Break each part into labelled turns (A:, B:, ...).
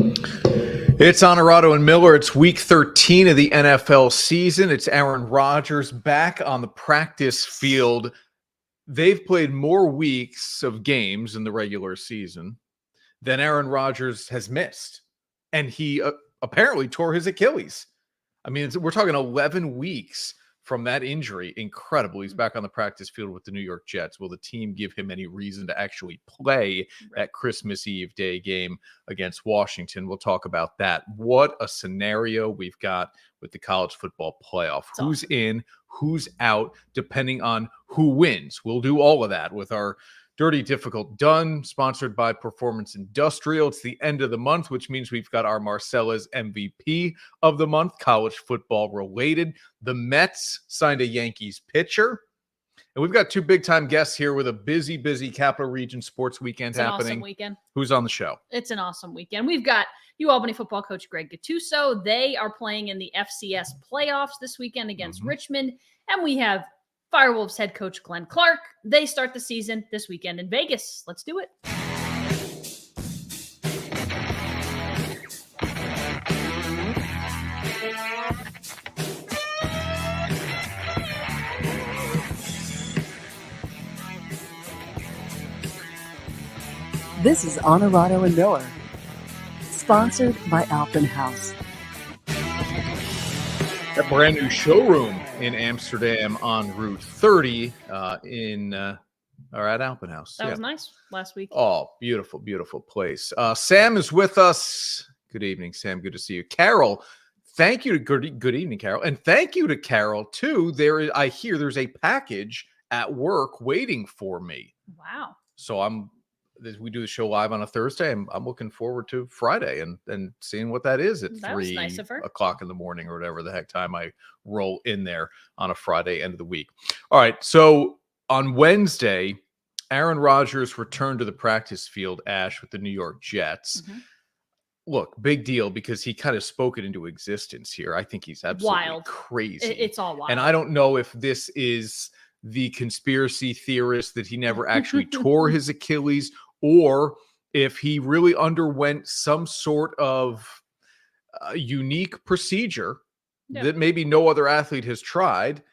A: It's Onorato and Miller. It's week 13 of the NFL season. It's Aaron Rodgers back on the practice field. They've played more weeks of games in the regular season than Aaron Rodgers has missed. And he apparently tore his Achilles. I mean, we're talking 11 weeks from that injury. Incredible. He's back on the practice field with the New York Jets. Will the team give him any reason to actually play that Christmas Eve day game against Washington? We'll talk about that. What a scenario we've got with the college football playoff.
B: It's
A: who's
B: awesome.
A: in, who's out, depending on who wins. We'll do all of that with our Dirty Difficult Done, sponsored by Performance Industrial. It's the end of the month, which means we've got our Marcellus MVP of the month, college football related. The Mets signed a Yankees pitcher. And we've got two big-time guests here with a busy Capital Region sports weekend happening.
B: It's an awesome weekend.
A: Who's on the show?
B: It's an awesome weekend. We've got UAlbany football coach Greg Gattuso. They are playing in the FCS playoffs this weekend against Richmond. And we have FireWolves head coach Glenn Clark. They start the season this weekend in Vegas. Let's do it.
C: This is Onorato and Miller, sponsored by Albany House.
A: A brand new showroom in Amsterdam on Route 30 at Albany House.
B: That was nice last week.
A: Oh, beautiful place. Sam is with us. Good evening, Sam. Good to see you. Carol, thank you. Good evening, Carol. And thank you to Carol, too. I hear there's a package at work waiting for me.
B: Wow.
A: So we do the show live on a Thursday. I'm looking forward to Friday and seeing what that is at 3 o'clock in the morning or whatever the heck time I roll in there on a Friday end of the week. All right. So on Wednesday, Aaron Rodgers returned to the practice field, Ash, with the New York Jets. Mm-hmm. Look, big deal because he kind of spoke it into existence here. I think he's absolutely crazy.
B: It's all wild.
A: And I don't know if this is the conspiracy theorist that he never actually tore his Achilles, or if he really underwent some sort of unique procedure that maybe no other athlete has tried,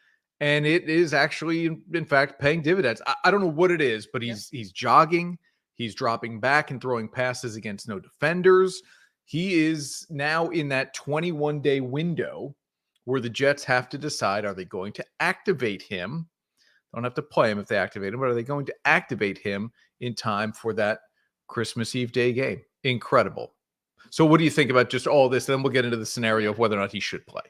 A: and it is actually, in fact, paying dividends. I don't know what it is, but he's jogging, he's dropping back and throwing passes against no defenders. He is now in that 21-day window where the Jets have to decide, are they going to activate him? Don't have to play him if they activate him, but are they going to activate him in time for that Christmas Eve day game? Incredible. So what do you think about just all this? Then we'll get into the scenario of whether or not he should play.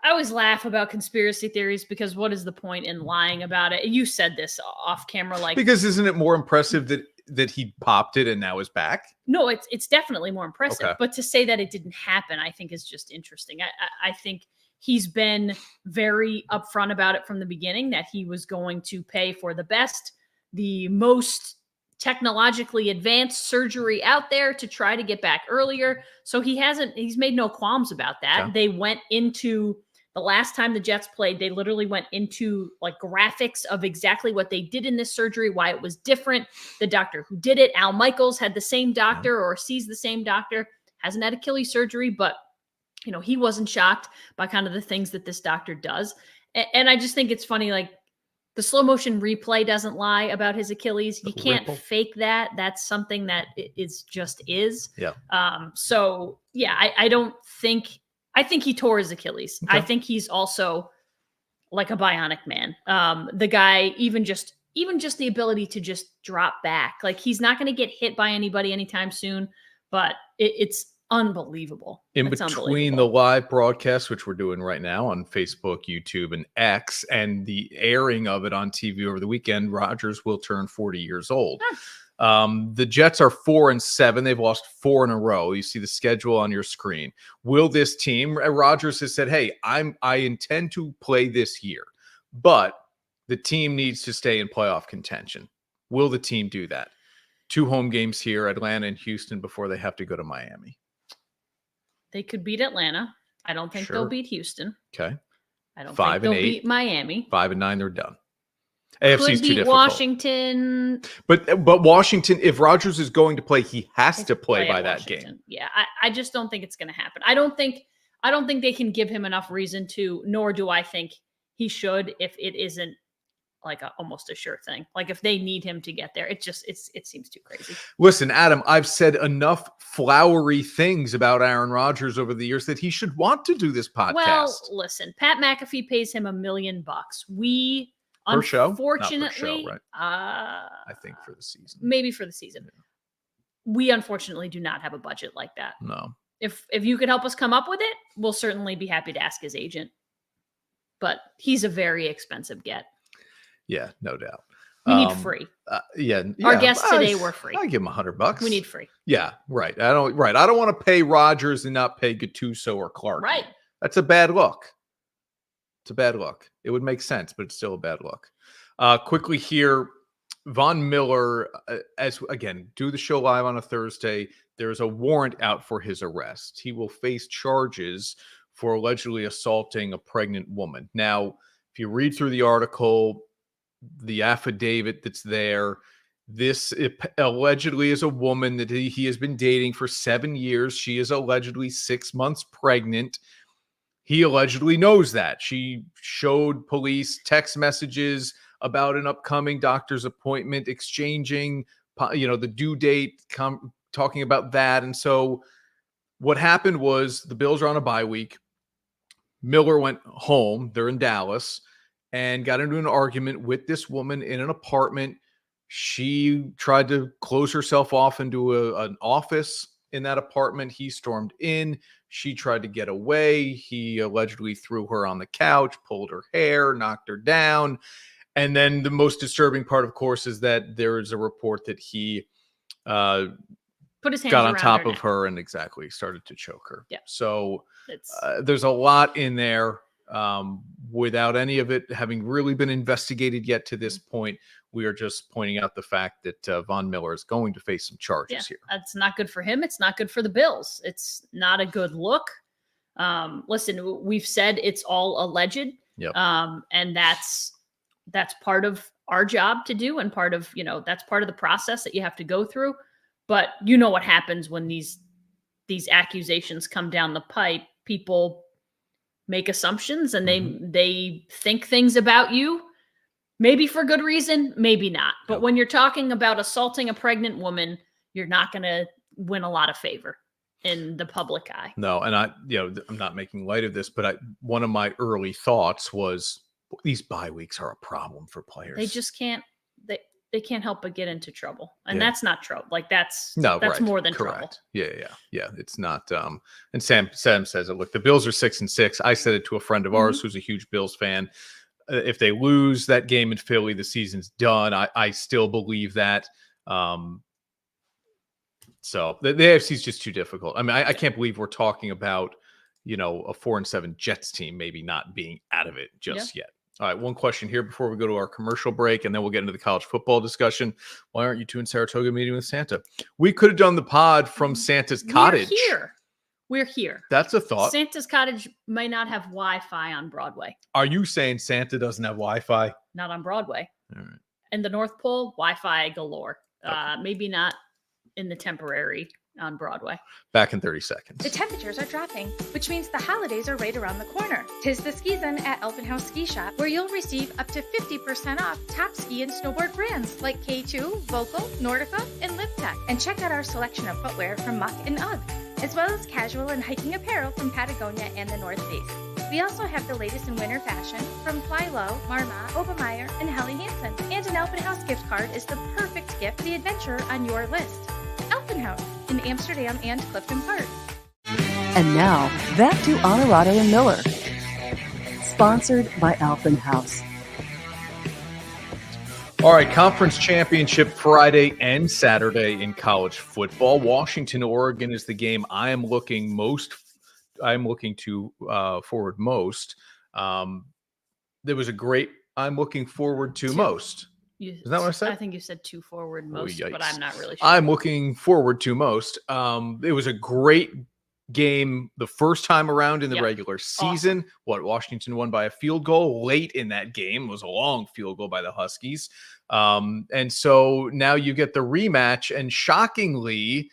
B: I always laugh about conspiracy theories because what is the point in lying about it? You said this off camera,
A: because isn't it more impressive that he popped it and now is back?
B: No, it's definitely more impressive. Okay. But to say that it didn't happen, I think is just interesting. I think he's been very upfront about it from the beginning that he was going to pay for the best, the most technologically advanced surgery out there to try to get back earlier. So he's made no qualms about that. Yeah. They went into the last time the Jets played, they literally went into like graphics of exactly what they did in this surgery, why it was different. The doctor who did it, Al Michaels, had the same doctor or sees the same doctor, hasn't had Achilles surgery, but he wasn't shocked by kind of the things that this doctor does. And I just think it's funny, like the slow motion replay doesn't lie about his Achilles. You can't fake that. That's something that is.
A: Yeah.
B: I think he tore his Achilles. Okay. I think he's also like a bionic man. The guy, even just the ability to just drop back, like he's not going to get hit by anybody anytime soon, but it's unbelievable.
A: Between the live broadcast, which we're doing right now on Facebook, YouTube, and X, and the airing of it on TV over the weekend, Rodgers will turn 40 years old. The Jets are 4-7. They've lost 4 in a row. You see the schedule on your screen. Will this team? Rodgers has said, "Hey, I intend to play this year, but the team needs to stay in playoff contention." Will the team do that? 2 home games here, Atlanta and Houston, before they have to go to Miami.
B: They could beat Atlanta. I don't think they'll beat Houston.
A: Okay.
B: I don't think they'll beat Miami.
A: 5-9, they're done. AFC is
B: Could
A: too
B: beat
A: difficult.
B: Washington.
A: But Washington, if Rodgers is going to play, he has to play by that game.
B: Yeah, I just don't think it's going to happen. I don't think they can give him enough reason to, nor do I think he should if it isn't like almost a sure thing. Like if they need him to get there, it seems too crazy.
A: Listen, Adam, I've said enough flowery things about Aaron Rodgers over the years that he should want to do this podcast.
B: Well, listen, Pat McAfee pays him $1 million. We
A: per show,
B: unfortunately,
A: not per show, right? I think for the season,
B: maybe for the season. Yeah. We unfortunately do not have a budget like that.
A: No.
B: If you could help us come up with it, we'll certainly be happy to ask his agent. But he's a very expensive get.
A: Yeah, no doubt.
B: We need free.
A: Yeah.
B: Our guests today were free.
A: I give him $100.
B: We need free.
A: Yeah, right. I don't want to pay Rodgers and not pay Gattuso or Clark.
B: Right.
A: That's a bad look. It's a bad look. It would make sense, but it's still a bad look. Quickly here, Von Miller, do the show live on a Thursday. There's a warrant out for his arrest. He will face charges for allegedly assaulting a pregnant woman. Now, if you read through the article, the affidavit that's there, this allegedly is a woman that he has been dating for 7 years. She is allegedly 6 months pregnant. He allegedly knows that. She showed police text messages about an upcoming doctor's appointment, exchanging, the due date, talking about that. And so what happened was the Bills are on a bye week. Miller went home. They're in Dallas and got into an argument with this woman in an apartment. She tried to close herself off into an office in that apartment. He stormed in. She tried to get away. He allegedly threw her on the couch, pulled her hair, knocked her down. And then the most disturbing part, of course, is that there is a report that he
B: put his hands
A: got on top of
B: neck.
A: her and started to choke her.
B: Yeah.
A: So there's a lot in there without any of it having really been investigated yet to this point. We are just pointing out the fact that Von Miller is going to face some charges here.
B: That's not good for him. It's not good for the Bills. It's not a good look. Listen, we've said it's all alleged.
A: Yep.
B: And that's part of our job to do, and part of, that's part of the process that you have to go through. But you know what happens when these accusations come down the pipe. People make assumptions and they think things about you, maybe for good reason, maybe not. But when you're talking about assaulting a pregnant woman, you're not going to win a lot of favor in the public eye.
A: No, and I'm not making light of this, but one of my early thoughts was these bye weeks are a problem for players.
B: They just can't. They can't help but get into trouble, and that's not trouble. Like that's
A: right.
B: more than
A: Correct.
B: trouble.
A: Yeah. It's not. And Sam says it. Look, the Bills are 6-6. I said it to a friend of ours who's a huge Bills fan. If they lose that game in Philly, the season's done. I still believe that. So the AFC is just too difficult. I mean, I can't believe we're talking about a 4-7 Jets team maybe not being out of it just yet. All right, one question here before we go to our commercial break, and then we'll get into the college football discussion. Why aren't you two in Saratoga meeting with Santa? We could have done the pod from Santa's cottage.
B: We're here.
A: That's a thought.
B: Santa's cottage may not have Wi-Fi on Broadway.
A: Are you saying Santa doesn't have Wi-Fi?
B: Not on Broadway.
A: All right.
B: In the North Pole, Wi-Fi galore.
A: Okay.
B: Maybe not in the temporary on Broadway.
A: Back in 30 seconds.
D: The temperatures are dropping, which means the holidays are right around the corner. 'Tis the season at Albany Ski Shop, where you'll receive up to 50% off top ski and snowboard brands like K2, Vocal, Nordica, and LipTech. And check out our selection of footwear from Muck and UGG, as well as casual and hiking apparel from Patagonia and the North Face. We also have the latest in winter fashion from Fly Low, Marmot, Obermeyer, and Helly Hansen. And an Alpen House gift card is the perfect gift for the adventure on your list. Alpen House in Amsterdam and Clifton Park.
C: And now, back to Onorato and Miller. Sponsored by Alpen House.
A: All right, conference championship Friday and Saturday in college football. Washington, Oregon is the game I am looking to forward most. There was a great I'm looking forward to most. Is that what I said?
B: I think you said to forward most, but I'm not really sure.
A: I'm looking forward to most. It was a great game the first time around in the regular season.
B: Awesome.
A: Washington won by a field goal late in that game. It was a long field goal by the Huskies. And so now you get the rematch, and shockingly,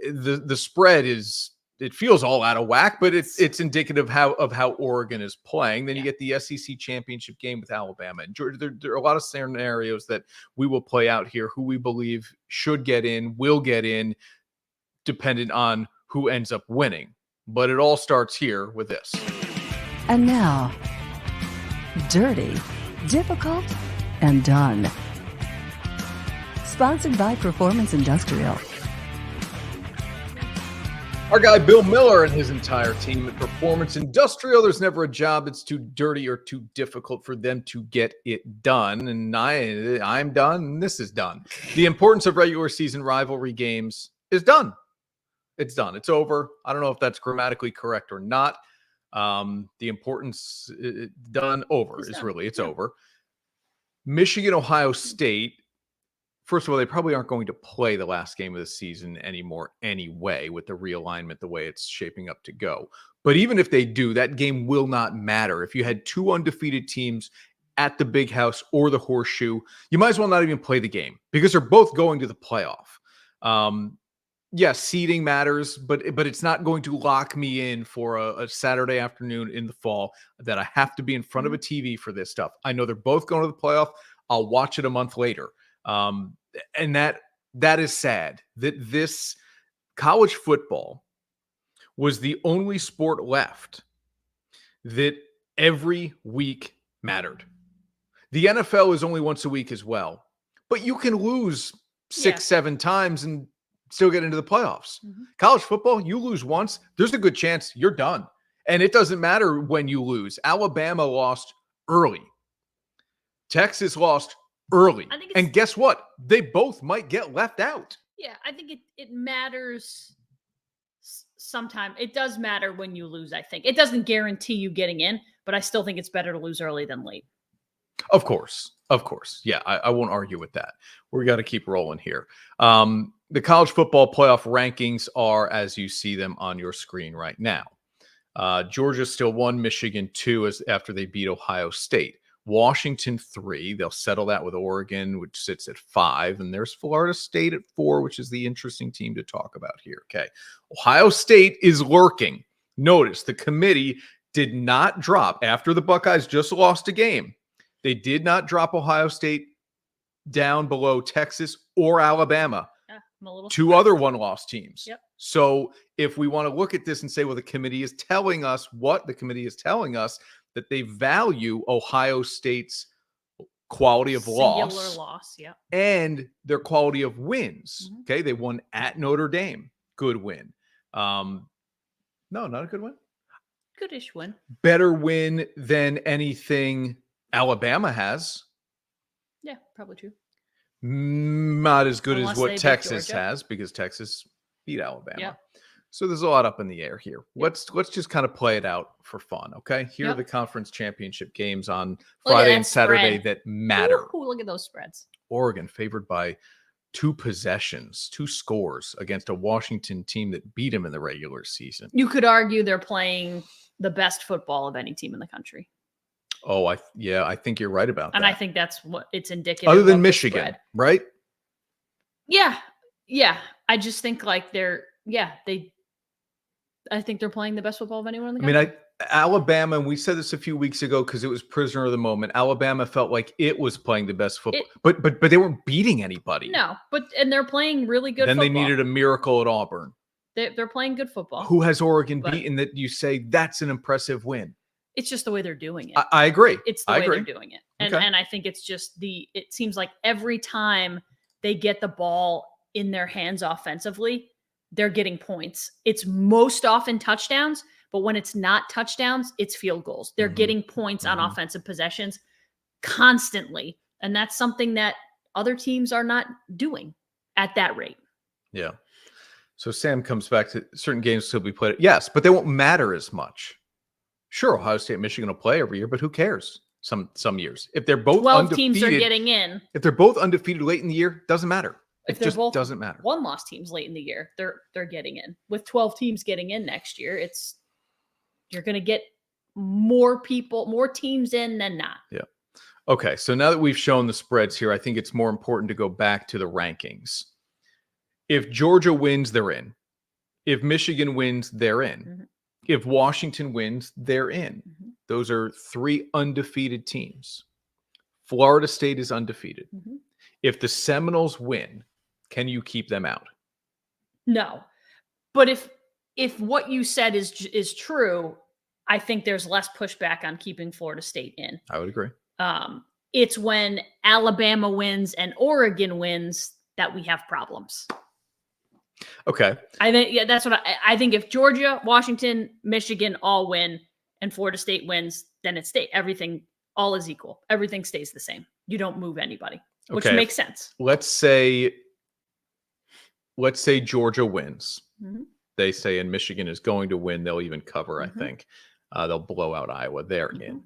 A: the spread it feels all out of whack, but it's indicative of how Oregon is playing. Then you get the SEC championship game with Alabama and Georgia. There are a lot of scenarios that we will play out here, who we believe should get in, will get in, dependent on who ends up winning. But it all starts here with this.
C: And now, Dirty, Difficult, and Done. Sponsored by Performance Industrial.
A: Our guy Bill Miller and his entire team at Performance Industrial. There's never a job that's too dirty or too difficult for them to get it done. And I'm done, and this is done. The importance of regular season rivalry games is done. It's done. It's over. I don't know if that's grammatically correct or not. The importance done over is really, it's over. Michigan, Ohio State. First of all, they probably aren't going to play the last game of the season anymore anyway, with the realignment the way it's shaping up to go. But even if they do, that game will not matter. If you had two undefeated teams at the Big House or the Horseshoe, you might as well not even play the game because they're both going to the playoff. Yes, seeding matters, but it's not going to lock me in for a Saturday afternoon in the fall that I have to be in front of a TV for this stuff. I know they're both going to the playoff. I'll watch it a month later. And that is sad that this college football was the only sport left that every week mattered. The NFL is only once a week as well, but you can lose 6-7 times and still get into the playoffs. College football, you lose once, there's a good chance you're done. And it doesn't matter when you lose. Alabama lost early. Texas lost early. And guess what? They both might get left out.
B: Yeah, I think it matters sometime. It does matter when you lose, I think. It doesn't guarantee you getting in, but I still think it's better to lose early than late.
A: Of course. Yeah, I won't argue with that. We got to keep rolling here. The college football playoff rankings are as you see them on your screen right now. Georgia still 1, Michigan 2 after they beat Ohio State. Washington 3. They'll settle that with Oregon, which sits at 5. And there's Florida State at 4, which is the interesting team to talk about here. Okay. Ohio State is lurking. Notice the committee did not drop after the Buckeyes just lost a game. They did not drop Ohio State down below Texas or Alabama. Two other one-loss teams.
B: Yep.
A: So if we want to look at this and say, well, the committee is telling us that they value Ohio State's quality of loss, and their quality of wins. Okay, they won at Notre Dame. Good win. No, not a good win.
B: Goodish win.
A: Better win than anything Alabama has.
B: Yeah, probably true.
A: Not as good as what Texas has, because Texas beat Alabama.
B: Yep.
A: So there's a lot up in the air here. Yep. Let's just kind of play it out for fun, okay? Here are the conference championship games on Friday and Saturday that matter.
B: Ooh, look at those spreads.
A: Oregon favored by 2 possessions, 2 scores against a Washington team that beat them in the regular season.
B: You could argue they're playing the best football of any team in the country.
A: Oh, I think you're right about that.
B: And I think that's what it's indicative
A: Other than Michigan, right?
B: Yeah. I just think like I think they're playing the best football of anyone in the country.
A: Alabama, and we said this a few weeks ago because it was prisoner of the moment. Alabama felt like it was playing the best football, but they weren't beating anybody.
B: No, and they're playing really good football.
A: Then they needed a miracle at Auburn.
B: They're playing good football.
A: Who has Oregon beaten that you say that's an impressive win?
B: It's just the way they're doing it.
A: I agree.
B: It's the way they're doing it. And I think it's just it seems like every time they get the ball in their hands offensively, they're getting points. It's most often touchdowns, but when it's not touchdowns, it's field goals. They're getting points on offensive possessions constantly. And that's something that other teams are not doing at that rate.
A: Yeah. So Sam comes back to certain games still be played. Yes, but they won't matter as much. Sure, Ohio State and Michigan will play every year, but who cares? Some years. If they're both
B: 12 teams are getting in.
A: If they're both undefeated late in the year, doesn't matter.
B: If they're both doesn't matter. 1-loss teams late in the year, they're getting in. With 12 teams getting in next year, you're going to get more teams in than not.
A: Yeah. Okay, so now that we've shown the spreads here, I think it's more important to go back to the rankings. If Georgia wins, they're in. If Michigan wins, they're in.
B: Mm-hmm.
A: If Washington wins, they're in.
B: Mm-hmm.
A: Those are 3 undefeated teams. Florida State is undefeated.
B: Mm-hmm.
A: If the Seminoles win, can you keep them out?
B: No. But if what you said is true, I think there's less pushback on keeping Florida State in.
A: I would agree.
B: It's when Alabama wins and Oregon wins that we have problems.
A: Okay.
B: I think that's what I think. If Georgia, Washington, Michigan all win and Florida State wins, then it's everything all is equal. Everything stays the same. You don't move anybody, which makes sense.
A: Let's say Georgia wins.
B: Mm-hmm.
A: They say, and Michigan is going to win. They'll even cover,
B: Mm-hmm.
A: I think. They'll blow out Iowa. They're in.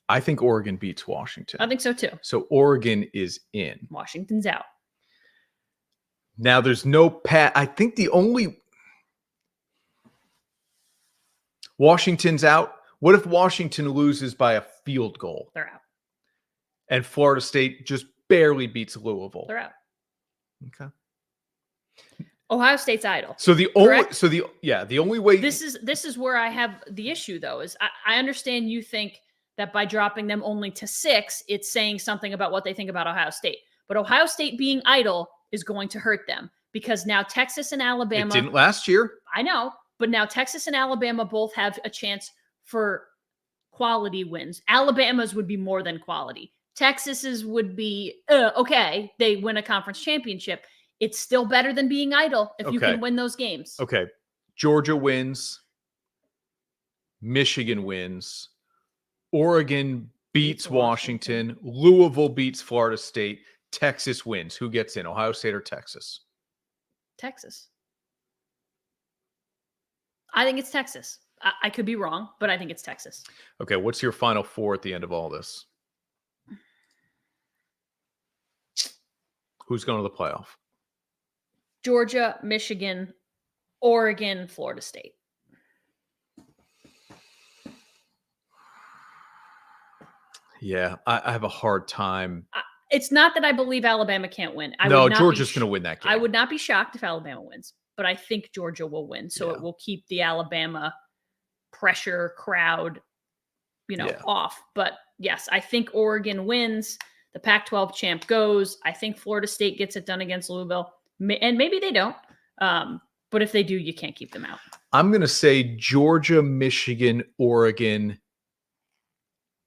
A: I think Oregon beats Washington.
B: I think so too.
A: So Oregon is in.
B: Washington's out.
A: Now there's no I think the only Washington's out. What if Washington loses by a field goal?
B: They're out.
A: And Florida State just barely beats Louisville.
B: They're out.
A: Okay.
B: Ohio State's idle.
A: So the only way
B: this is where I have the issue though, is I understand you think that by dropping them only to 6, it's saying something about what they think about Ohio State. But Ohio State being idle is going to hurt them because now Texas and Alabama.
A: It didn't last year.
B: I know, but now Texas and Alabama both have a chance for quality wins. Alabama's would be more than quality. Texas's would be, okay, they win a conference championship. It's still better than being idle if you can win those games.
A: Okay. Georgia wins. Michigan wins. Oregon beats Washington. Louisville beats Florida State. Texas wins. Who gets in? Ohio State or Texas?
B: Texas. I think it's Texas. I could be wrong, but I think it's Texas.
A: Okay. What's your final 4 at the end of all this? Who's going to the playoff?
B: Georgia, Michigan, Oregon, Florida State.
A: Yeah, I have a hard time.
B: It's not that I believe Alabama can't win.
A: Georgia's going to win that game.
B: I would not be shocked if Alabama wins, but I think Georgia will win. So it will keep the Alabama pressure crowd, off. But yes, I think Oregon wins. The Pac-12 champ goes. I think Florida State gets it done against Louisville. And maybe they don't. But if they do, you can't keep them out.
A: I'm going to say Georgia, Michigan, Oregon,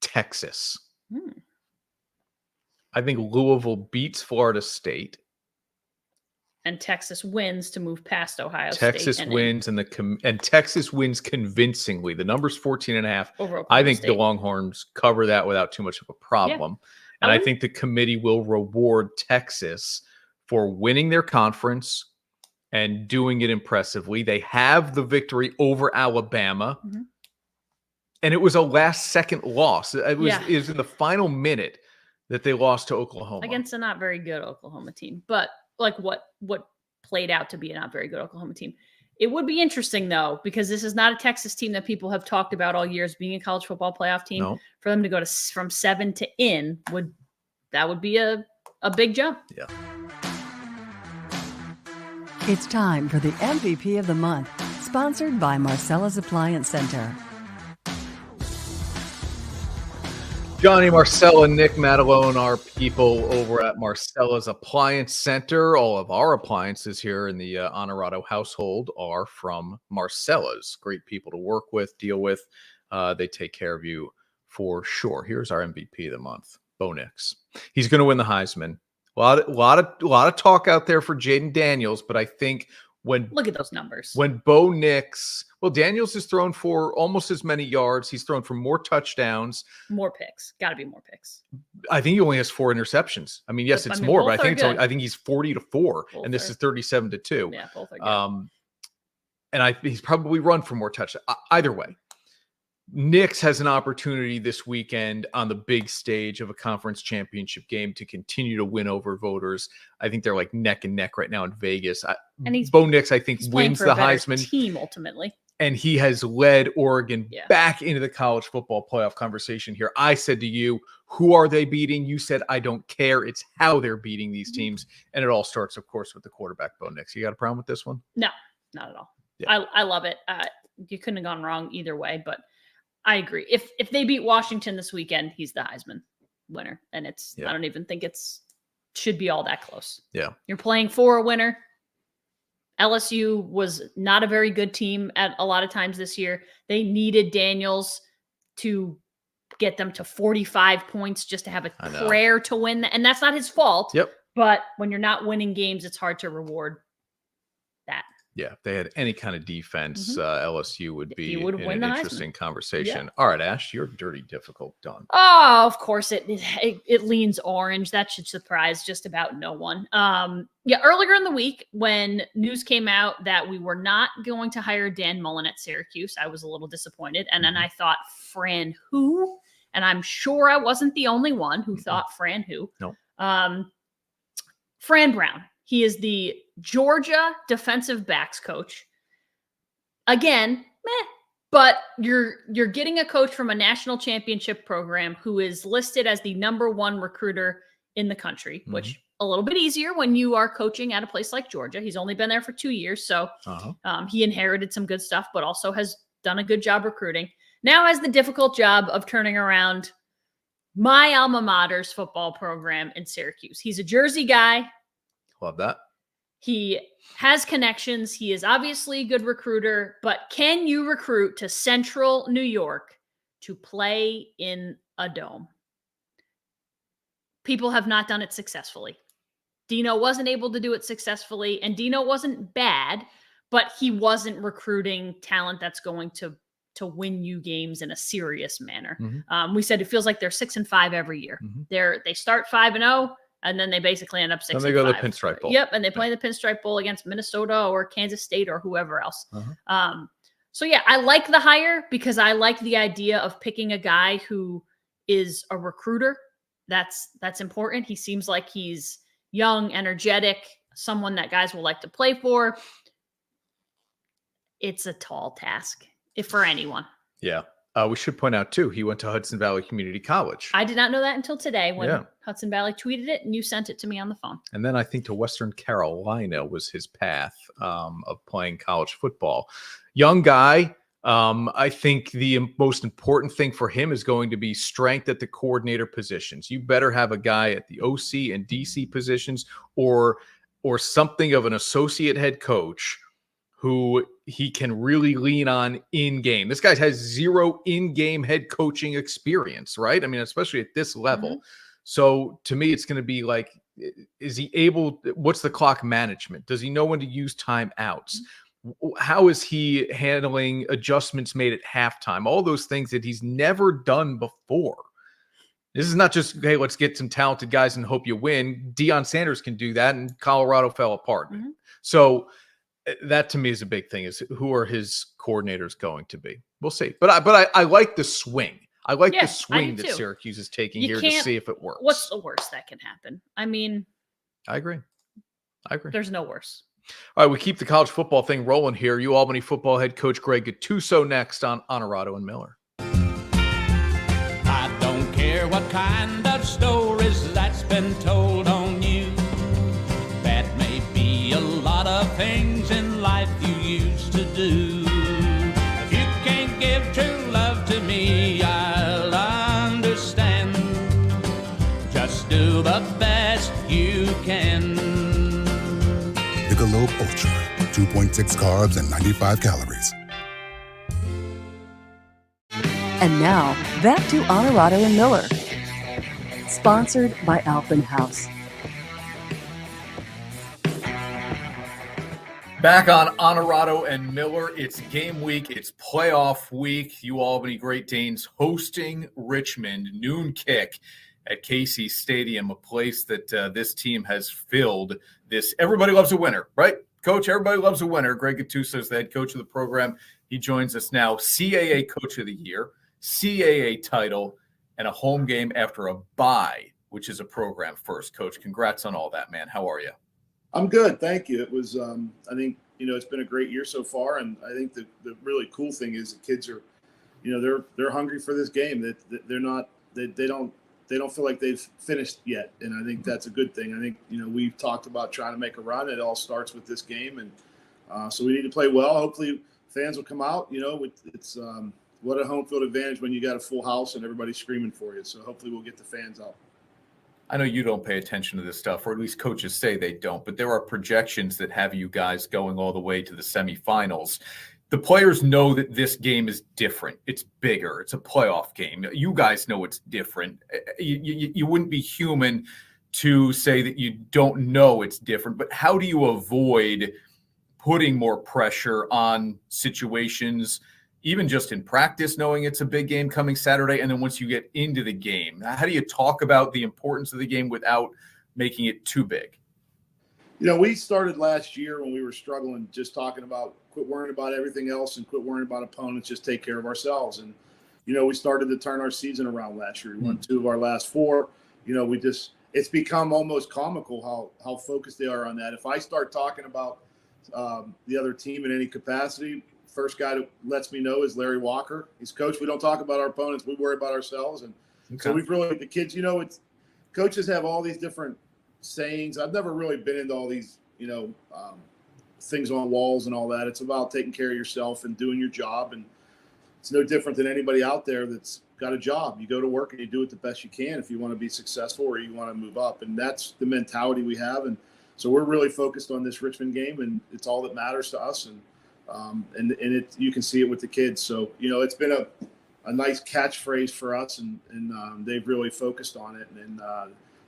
A: Texas. I think Louisville beats Florida State.
B: And Texas wins to move past Ohio State.
A: Texas wins, and Texas wins convincingly. The number's 14.5.
B: Over
A: I think the Longhorns cover that without too much of a problem. Yeah. And I think the committee will reward Texas for winning their conference and doing it impressively. They have the victory over Alabama. Mm-hmm. And it was a last-second loss. It was in the final minute that they lost to Oklahoma.
B: Against a not very good Oklahoma team. But like what played out to be a not very good Oklahoma team. It would be interesting, though, because this is not a Texas team that people have talked about all year as being a college football playoff team.
A: No.
B: For them to go from 7 to in would be a big jump.
A: Yeah.
C: It's time for the MVP of the month, sponsored by Marcella's Appliance Center.
A: Johnny, Marcella, Nick, Madelone, our people over at Marcella's Appliance Center. All of our appliances here in the Onorato household are from Marcella's. Great people to work with, deal with. They take care of you for sure. Here's our MVP of the month, Bo Nix. He's going to win the Heisman. A lot of talk out there for Jaden Daniels, but I think
B: look at those numbers.
A: When Bo Nix, Daniels has thrown for almost as many yards. He's thrown for more touchdowns.
B: More picks. Got to be more picks.
A: I think he only has 4 interceptions. I mean, yes, it's more, but I think he's 40-4, and this is 37-2.
B: Yeah, both are good.
A: And he's probably run for more touchdowns. Either way, Nix has an opportunity this weekend on the big stage of a conference championship game to continue to win over voters. I think they're like neck and neck right now in Vegas. Bo Nix, I think, wins the Heisman
B: team ultimately.
A: And he has led Oregon back into the college football playoff conversation here. I said to you, who are they beating? You said, I don't care. It's how they're beating these teams. And it all starts, of course, with the quarterback, Bo Nix. You got a problem with this one?
B: No, not at all. Yeah. I love it. You couldn't have gone wrong either way, but I agree. If they beat Washington this weekend, he's the Heisman winner. And I don't even think should be all that close.
A: Yeah.
B: You're playing for a winner. LSU was not a very good team at a lot of times this year. They needed Daniels to get them to 45 points just to have a prayer to win. And that's not his fault.
A: Yep.
B: But when you're not winning games, it's hard to reward that.
A: Yeah, if they had any kind of defense, LSU would be in an interesting conversation.
B: Yeah.
A: All right, Ash, you're dirty difficult done.
B: Oh, of course it leans orange. That should surprise just about no one. Earlier in the week when news came out that we were not going to hire Dan Mullen at Syracuse, I was a little disappointed. And then I thought, Fran who? And I'm sure I wasn't the only one who thought Fran who.
A: No.
B: Fran Brown. He is the Georgia defensive backs coach. Again, but you're getting a coach from a national championship program who is listed as the #1 recruiter in the country, which a little bit easier when you are coaching at a place like Georgia. He's only been there for 2 years, so he inherited some good stuff, but also has done a good job recruiting. Now has the difficult job of turning around my alma mater's football program in Syracuse. He's a Jersey guy.
A: Love that.
B: He has connections. He is obviously a good recruiter, but can you recruit to Central New York to play in a dome? People have not done it successfully. Dino wasn't able to do it successfully, and Dino wasn't bad, but he wasn't recruiting talent that's going to win you games in a serious manner. We said it feels like they're 6-5 every year. They start 5-0. And then they basically end up 6-5.
A: Then they go to the Pinstripe Bowl.
B: Yep, and they play the Pinstripe Bowl against Minnesota or Kansas State or whoever else. So I like the hire because I like the idea of picking a guy who is a recruiter. That's important. He seems like he's young, energetic, someone that guys will like to play for. It's a tall task for anyone.
A: Yeah. We should point out, too, he went to Hudson Valley Community College.
B: I did not know that until today when Hudson Valley tweeted it and you sent it to me on the phone.
A: And then I think to Western Carolina was his path of playing college football. Young guy. I think the most important thing for him is going to be strength at the coordinator positions. You better have a guy at the OC and DC positions or something of an associate head coach who he can really lean on in-game. This guy has 0 in-game head coaching experience, right? I mean, especially at this level. So to me, it's going to be like, is he able, what's the clock management? Does he know when to use timeouts? How is he handling adjustments made at halftime? All those things that he's never done before. This is not just, hey, let's get some talented guys and hope you win. Deion Sanders can do that, and Colorado fell apart. So that to me is a big thing, is who are his coordinators going to be? We'll see. But I like the swing. I like the swing that Syracuse is taking here to see if it works.
B: What's the worst that can happen? I mean,
A: I agree.
B: There's no worse.
A: All right, we keep the college football thing rolling here. UAlbany football head coach Greg Gattuso next on Onorato and Miller.
E: I don't care what kind of stories that's been told on you. That may be a lot of things in life you used to do. If you can't give true love to me, I'll understand. Just do the best you can.
F: Michelob Ultra, 2.6 carbs and 95 calories.
C: And now, back to Onorato and Miller. Sponsored by Albany House.
A: Back on Onorato and Miller. It's game week. It's playoff week. UAlbany Great Danes hosting Richmond. Noon kick at Casey Stadium, a place that this team has filled. Everybody loves a winner, right? Coach, everybody loves a winner. Greg Gattuso is the head coach of the program. He joins us now. CAA Coach of the Year, CAA title, and a home game after a bye, which is a program first. Coach, congrats on all that, man. How are you?
G: I'm good. Thank you. It was, I think, it's been a great year so far. And I think the really cool thing is the kids are, they're hungry for this game. That they're not, they don't feel like they've finished yet. And I think that's a good thing. I think, we've talked about trying to make a run. It all starts with this game. And so we need to play well. Hopefully fans will come out, it's what a home field advantage when you got a full house and everybody's screaming for you. So hopefully we'll get the fans out.
A: I know you don't pay attention to this stuff, or at least coaches say they don't, but there are projections that have you guys going all the way to the semifinals. The players know that this game is different. It's bigger. It's a playoff game. You guys know it's different. You wouldn't be human to say that you don't know it's different, but how do you avoid putting more pressure on situations, even just in practice, knowing it's a big game coming Saturday, and then once you get into the game? How do you talk about the importance of the game without making it too big?
G: We started last year when we were struggling, just talking about quit worrying about everything else and quit worrying about opponents, just take care of ourselves. And, we started to turn our season around last year. We won 2 of our last 4. It's become almost comical how focused they are on that. If I start talking about the other team in any capacity, first guy that lets me know is Larry Walker. He's coach. We don't talk about our opponents. We worry about ourselves. And so we've really, the kids, it's coaches have all these different sayings. I've never really been into all these, things on walls and all that. It's about taking care of yourself and doing your job. And it's no different than anybody out there that's got a job. You go to work and you do it the best you can if you want to be successful or you want to move up. And that's the mentality we have. And so we're really focused on this Richmond game, and it's all that matters to us. And you can see it with the kids. So, it's been a nice catchphrase for us, and they've really focused on it. And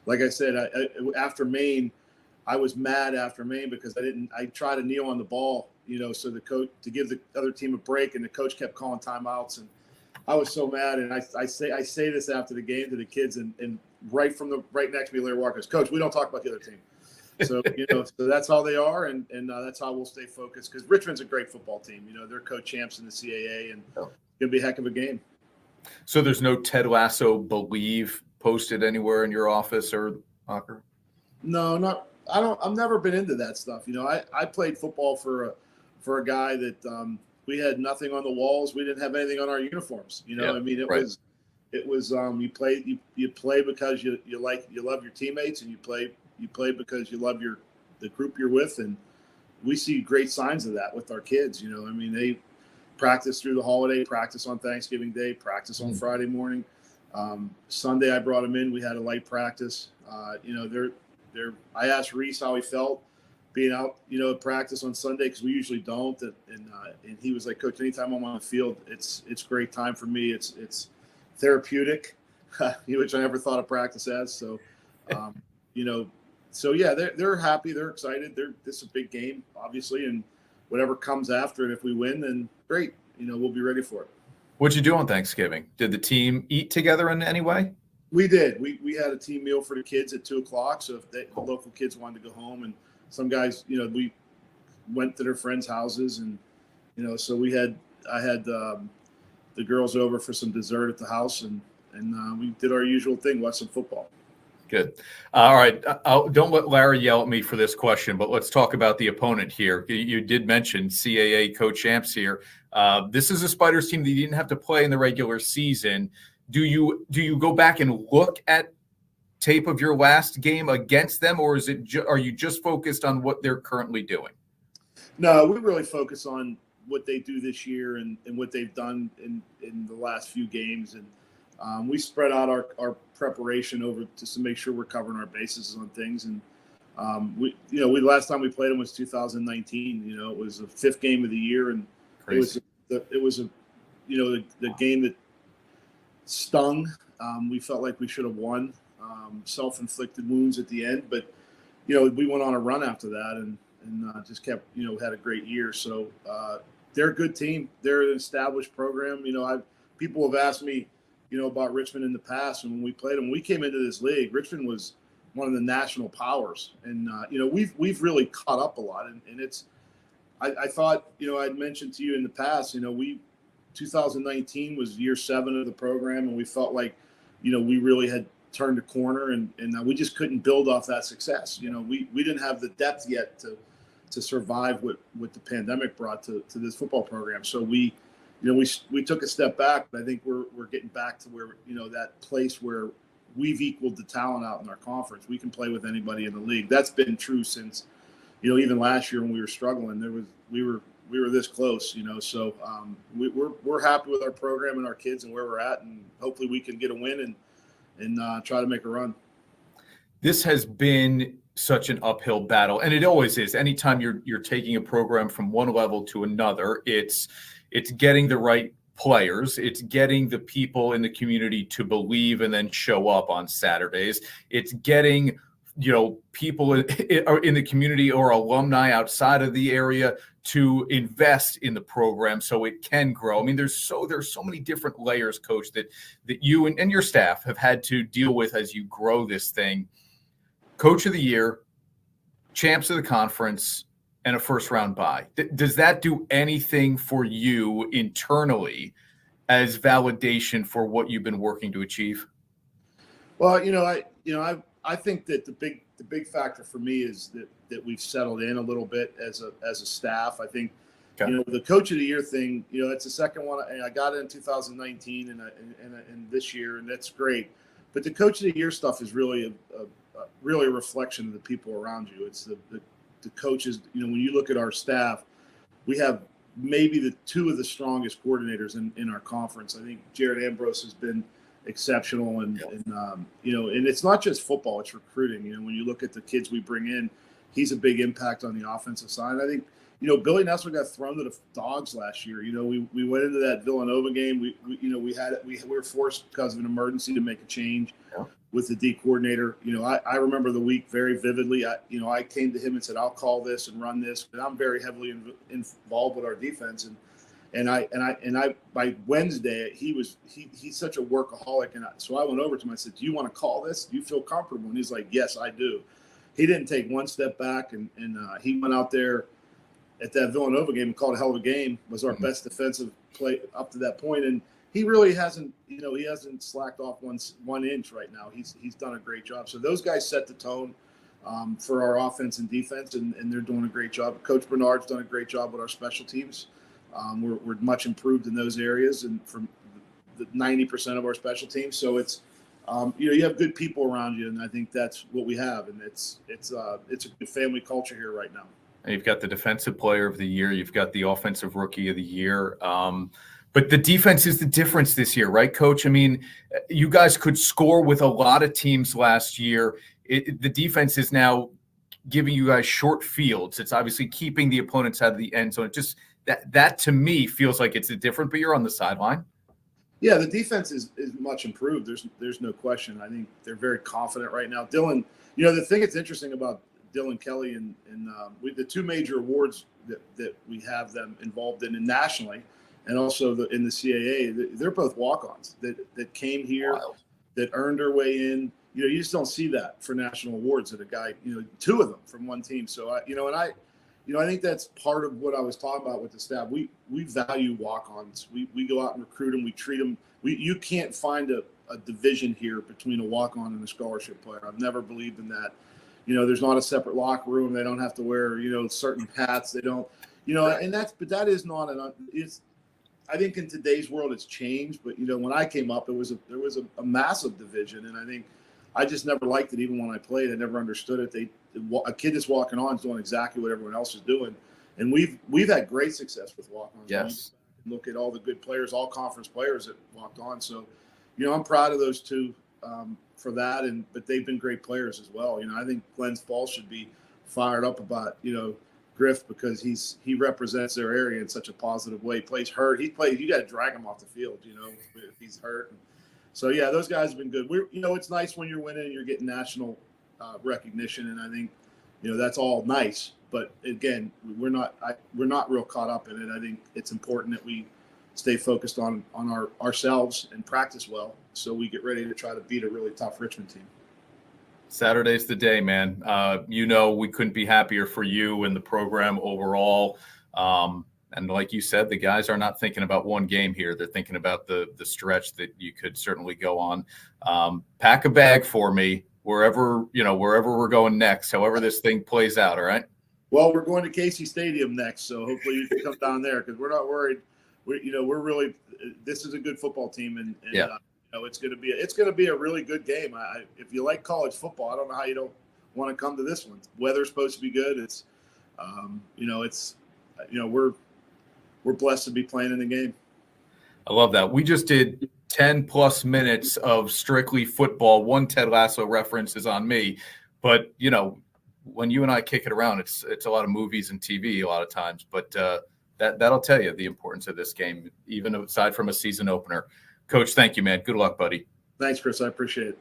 G: like I said, after Maine, I was mad after Maine because I tried to kneel on the ball, so the coach, to give the other team a break, and the coach kept calling timeouts, and I was so mad. And I say this after the game to the kids, and right next to me, Larry Walker goes, "Coach, we don't talk about the other team." So, so that's how they are. And that's how we'll stay focused, because Richmond's a great football team. They're co-champs in the CAA, and it's going to be a heck of a game.
A: So there's no Ted Lasso believe posted anywhere in your office or locker?
G: No, I've never been into that stuff. I played football for a guy that we had nothing on the walls. We didn't have anything on our uniforms. It was you play because you love your teammates, and you play because you love the group you're with. And we see great signs of that with our kids. They practice through the holiday, practice on Thanksgiving Day, practice on Friday morning. Sunday I brought them in. We had a light practice. I asked Reese how he felt being out, at practice on Sunday, because we usually don't. And he was like, "Coach, anytime I'm on the field, it's great time for me. It's therapeutic," which I never thought of practice as. So, So yeah, they're happy, they're excited. This is a big game, obviously, and whatever comes after it, if we win, then great. We'll be ready for it.
A: What'd you do on Thanksgiving? Did the team eat together in any way?
G: We did. We had a team meal for the kids at 2:00. So if the local kids wanted to go home, and some guys, we went to their friends' houses, and so I had the girls over for some dessert at the house, and we did our usual thing, watch some football.
A: Good. All right. Don't let Larry yell at me for this question, but let's talk about the opponent here. You did mention CAA co-champs here. This is a Spiders team that you didn't have to play in the regular season. Do you go back and look at tape of your last game against them, or are you just focused on what they're currently doing?
G: No, we really focus on what they do this year and what they've done in the last few games. And we spread out our preparation over just to make sure we're covering our bases on things. And we last time we played them was 2019. It was the 5th game of the year, and Crazy. it was the game that stung. We felt like we should have won. Self-inflicted wounds at the end, but we went on a run after that, and just kept had a great year. So they're a good team. They're an established program. People have asked me about Richmond in the past, and when we played them, we came into this league. Richmond was one of the national powers. And, we've really caught up a lot. And it's, I thought, I'd mentioned to you in the past, 2019 was year 7 of the program, and we felt like, we really had turned a corner, and we just couldn't build off that success. We didn't have the depth yet to survive what the pandemic brought to this football program. So we took a step back, but I think we're getting back to where, that place where we've equaled the talent out in our conference. We can play with anybody in the league. That's been true since, even last year when we were struggling, we were this close, so we're happy with our program and our kids and where we're at, and hopefully we can get a win and try to make a run.
A: This has been such an uphill battle, and it always is. Anytime you're taking a program from one level to another, it's getting the right players, it's getting the people in the community to believe and then show up on Saturdays. It's getting people in the community or alumni outside of the area to invest in the program so it can grow. I mean, there's so many different layers, Coach, that you and your staff have had to deal with as you grow this thing. Coach of the Year, champs of the conference, and a first-round bye. Does that do anything for you internally as validation for what you've been working to achieve?
G: Well, I think that the big factor for me is that we've settled in a little bit as a staff. I think, the Coach of the Year thing, it's the second one. I got it in 2019 and this year, and that's great. But the Coach of the Year stuff is really really a reflection of the people around you. It's the coaches. When you look at our staff, we have maybe the 2 of the strongest coordinators in our conference. I think Jared Ambrose has been exceptional, and it's not just football, it's recruiting. When you look at the kids we bring in, he's a big impact on the offensive side. I think Billy Nessler got thrown to the dogs last year. We went into that Villanova game, we were forced because of an emergency to make a change with the D coordinator. I remember the week very vividly. I came to him and said, I'll call this and run this, but I'm very heavily involved with our defense, and I by Wednesday he's such a workaholic, and so I went over to him. I said, do you want to call this? Do you feel comfortable? And he's like, yes, I do. He didn't take one step back, and he went out there at that Villanova game and called a hell of a game. Was our best defensive play up to that point, and he really hasn't slacked off one inch right now. He's done a great job. So those guys set the tone for our offense and defense, and they're doing a great job. Coach Bernard's done a great job with our special teams. We're much improved in those areas, and from the 90% of our special teams. So it's you have good people around you, and I think that's what we have. And it's a good family culture here right now.
A: And you've got the defensive player of the year, you've got the offensive rookie of the year. But the defense is the difference this year, right, Coach? I mean, you guys could score with a lot of teams last year. The defense is now giving you guys short fields. It's obviously keeping the opponents out of the end zone. It just that to me feels like it's different, but you're on the sideline.
G: Yeah, the defense is much improved. There's no question. I think they're very confident right now. Dylan, the thing that's interesting about Dylan Kelly and the 2 major awards that we have them involved in nationally, and also in the CAA, they're both walk-ons that came here, Wild. That earned their way in. You just don't see that for national awards that a guy, 2 of them from one team. So I think that's part of what I was talking about with the staff. We value walk-ons. We go out and recruit them. We treat them. You can't find a division here between a walk-on and a scholarship player. I've never believed in that. There's not a separate locker room. They don't have to wear, certain hats. They don't, but that is not I think in today's world it's changed. But, when I came up, there was a massive division. And I think I just never liked it. Even when I played, I never understood it. A kid that's walking on is doing exactly what everyone else is doing. And we've had great success with walk-ons.
A: Yes.
G: Look at all the good players, all conference players that walked on. So, I'm proud of those 2 for that. But they've been great players as well. I think Glens Falls should be fired up about, Griff, because he represents their area in such a positive way. He plays hurt. You got to drag him off the field, if he's hurt. So yeah, those guys have been good. It's nice when you're winning and you're getting national recognition. And I think, that's all nice, but again, we're not real caught up in it. I think it's important that we stay focused on ourselves and practice well, so we get ready to try to beat a really tough Richmond team.
A: Saturday's the day, man. We couldn't be happier for you and the program overall. And like you said, the guys are not thinking about one game here. They're thinking about the stretch that you could certainly go on. Pack a bag for me wherever we're going next, however this thing plays out. All right.
G: Well, we're going to Casey Stadium next, so hopefully you can come down there because we're not worried. We're really. This is a good football team, and it's going to be a really good game. If you like college football, I don't know how you don't want to come to this one. Weather's supposed to be good. We're blessed to be playing in the game.
A: I love that. We just did 10 plus minutes of strictly football. One Ted Lasso reference is on me, but when you and I kick it around, it's a lot of movies and TV a lot of times, but that'll tell you the importance of this game, even aside from a season opener. Coach, thank you, man. Good luck, buddy.
G: Thanks, Chris. I appreciate it.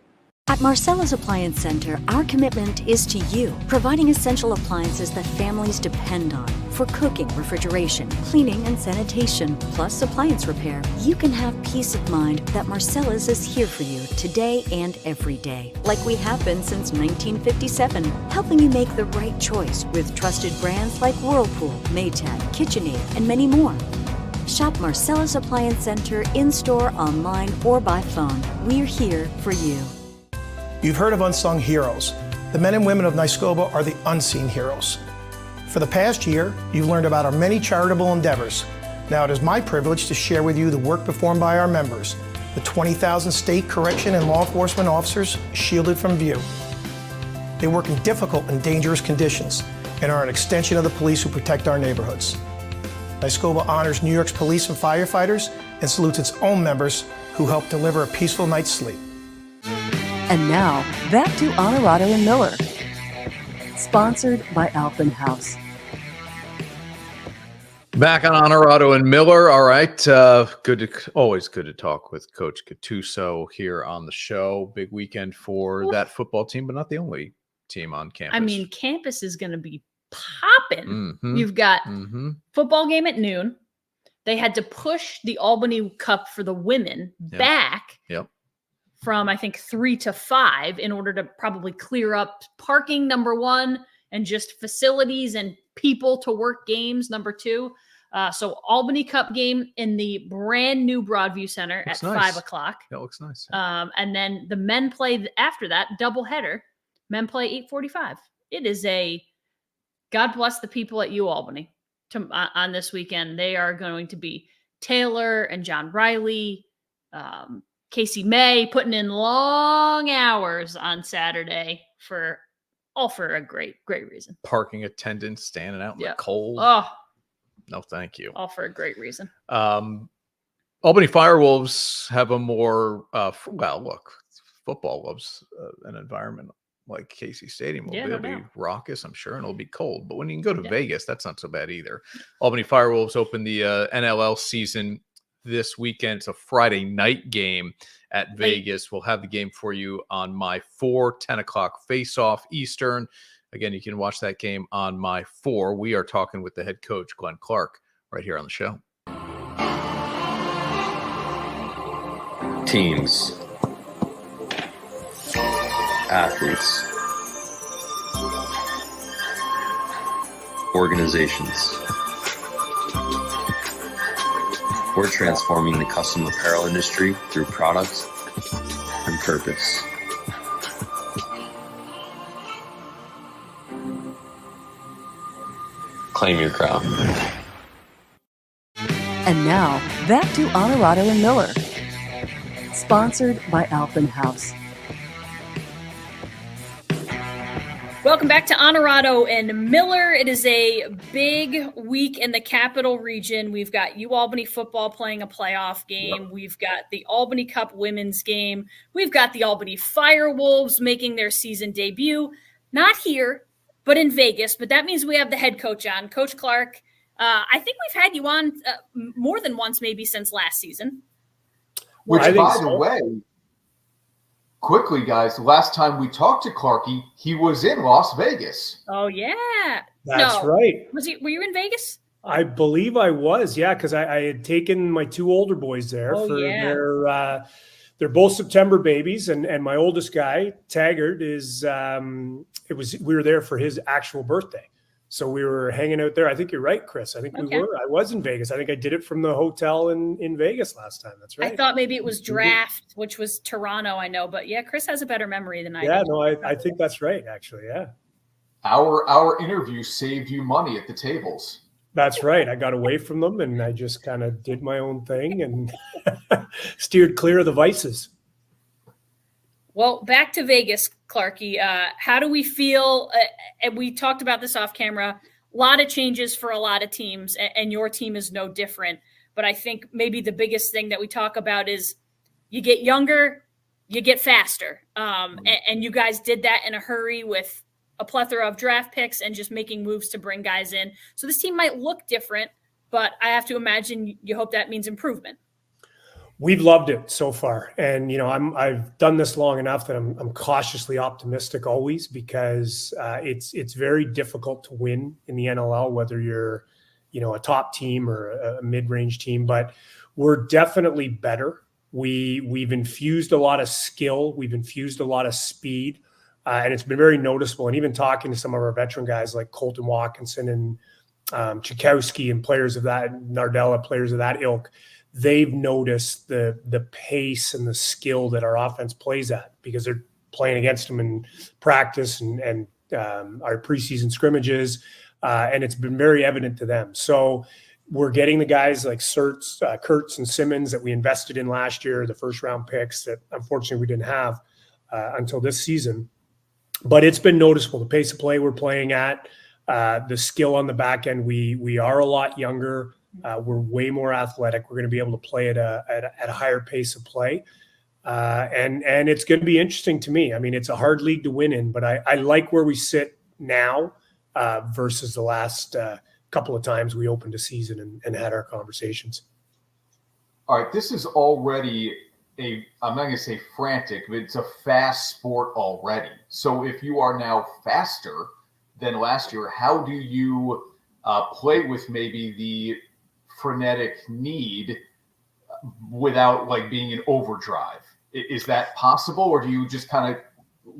H: At Marcella's Appliance Center, our commitment is to you, providing essential appliances that families depend on for cooking, refrigeration, cleaning, and sanitation, plus appliance repair. You can have peace of mind that Marcella's is here for you today and every day, like we have been since 1957, helping you make the right choice with trusted brands like Whirlpool, Maytag, KitchenAid, and many more. Shop Marcella's Appliance Center in-store, online, or by phone. We're here for you.
I: You've heard of unsung heroes. The men and women of Nyscoba are the unseen heroes. For the past year, you've learned about our many charitable endeavors. Now it is my privilege to share with you the work performed by our members, the 20,000 state correction and law enforcement officers shielded from view. They work in difficult and dangerous conditions and are an extension of the police who protect our neighborhoods. Nyscoba honors New York's police and firefighters and salutes its own members who help deliver a peaceful night's sleep.
C: And now, back to Onorato and Miller. Sponsored by Albany House.
A: Back on Onorato and Miller. All right. Always good to talk with Coach Gattuso here on the show. Big weekend for that football team, but not the only team on campus.
B: I mean, campus is going to be popping. Mm-hmm. You've got football game at noon. They had to push the Albany Cup for the women back.
A: Yep.
B: From, I think, 3 to 5 in order to probably clear up parking, number 1, and just facilities and people to work games, number 2. So Albany Cup game in the brand new Broadview Center at 5 o'clock.
A: That looks nice.
B: And then the men play after that, doubleheader. Men play 8:45. It is God bless the people at UAlbany on this weekend. They are going to be Taylor and John Riley, Casey May putting in long hours on Saturday for a great reason.
A: Parking attendants standing out in the cold.
B: Oh,
A: no, thank you.
B: All for a great reason.
A: Albany FireWolves have a more, football loves an environment like Casey Stadium. It'll be raucous, I'm sure, and it'll be cold. But when you can go to Vegas, that's not so bad either. Albany FireWolves open the NLL season this weekend. It's a Friday night game at Vegas. We'll have the game for you on my 4, 10 o'clock face-off Eastern. Again, you can watch that game on my 4. We are talking with the head coach, Glenn Clark, right here on the show.
J: Teams, athletes, organizations. We're transforming the custom apparel industry through products and purpose. Claim your crown.
C: And now, back to Onorato and Miller. Sponsored by Albany House.
B: Welcome back to Onorato and Miller. It is a big week in the capital region. We've got UAlbany football playing a playoff game. Yep. We've got the Albany Cup women's game. We've got the Albany FireWolves making their season debut. Not here, but in Vegas. But that means we have the head coach on, Coach Clark. I think we've had you on more than once, maybe since last season.
K: Which, by the way, quickly, guys, last time we talked to Clarky, he was in Las Vegas.
B: Oh, yeah.
L: That's right.
B: Were you in Vegas?
L: I believe I was, yeah, because I had taken my 2 older boys there for they're both September babies, and my oldest guy, Taggart, is we were there for his actual birthday. So we were hanging out there. I think you're right, Chris. I think we were. I was in Vegas. I think I did it from the hotel in Vegas last time. That's right.
B: I thought maybe it was draft, which was Toronto, I know. But yeah, Chris has a better memory than I do.
L: Yeah, no, I think that's right, actually, yeah.
K: Our interview saved you money at the tables.
L: That's right. I got away from them, and I just kind of did my own thing and steered clear of the vices.
B: Well, back to Vegas, Clarky. How do we feel? And we talked about this off camera. A lot of changes for a lot of teams, and your team is no different. But I think maybe the biggest thing that we talk about is you get younger, you get faster. And you guys did that in a hurry with a plethora of draft picks and just making moves to bring guys in. So this team might look different, but I have to imagine you hope that means improvement.
L: We've loved it so far. And, I've done this long enough that I'm cautiously optimistic always, because it's very difficult to win in the NLL, whether you're, a top team or a mid-range team, but we're definitely better. We've infused a lot of skill. We've infused a lot of speed. And it's been very noticeable. And even talking to some of our veteran guys like Colton Watkinson and Chikowski and players of that, Nardella, players of that ilk, they've noticed the pace and the skill that our offense plays at, because they're playing against them in practice and our preseason scrimmages. And it's been very evident to them. So we're getting the guys like Kurtz and Simmons that we invested in last year, the first round picks that unfortunately we didn't have until this season. But it's been noticeable, the pace of play we're playing at, the skill on the back end. We are a lot younger. We're way more athletic. We're going to be able to play at a higher pace of play. And it's going to be interesting to me. I mean, it's a hard league to win in, but I like where we sit now versus the last couple of times we opened a season and had our conversations.
K: All right, this is already I'm not going to say frantic, but it's a fast sport already. So if you are now faster than last year, how do you play with maybe the frenetic need without being in overdrive? Is that possible, or do you just kind of